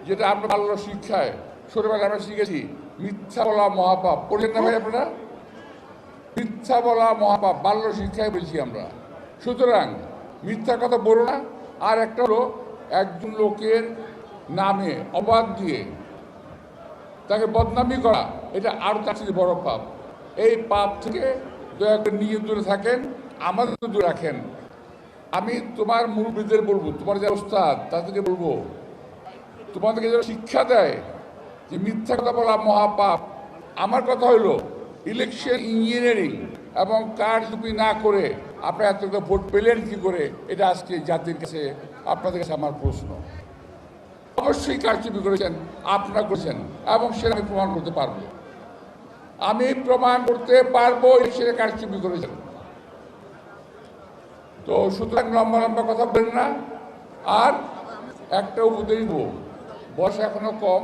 যেটা আমরা বাল্য শিক্ষায় ছোটবেলায় আমরা শিখেছি, মিথ্যা বলা মহাপাপ। পড়েন না ভাই আপনারা? মিথ্যা বলা মহাপাপ বাল্য শিক্ষায় বলছি আমরা। সুতরাং মিথ্যা কথা বলো না। আর একটা হলো, একজন লোকের নামে অবাদ দিয়ে তাকে বদনামি করা, এটা আরও তার চেয়ে বড় পাপ। এই পাপ থেকে দয়া করে নিজে দূরে থাকেন, আমাদের দূরে রাখেন। আমি তোমার মুরব্বীদের বলবো, তোমার যারা ওস্তাদ তাদেরকে বলবো, তোমাদেরকে যারা শিক্ষা দেয় যে মিথ্যা কথা বলা মহাপাপ, আমার কথা হইল ইলেকশন ইঞ্জিনিয়ারিং এবং কারচুপি না করে আপনারা এতটা ভোট পেলেন কি করে, এটা আজকে জাতির কাছে, আপনাদের কাছে আমার প্রশ্ন। অবশ্যই কারচুপি করেছেন, আপনারা করেছেন, এবং সেটা আমি প্রমাণ করতে পারবো। আমি প্রমাণ করতে পারবো সেটা কারচুপি করেছেন। তো সুতরাং লম্বা লম্বা কথা বলেন না। আর একটা উপদেশ, বয়স এখনো কম,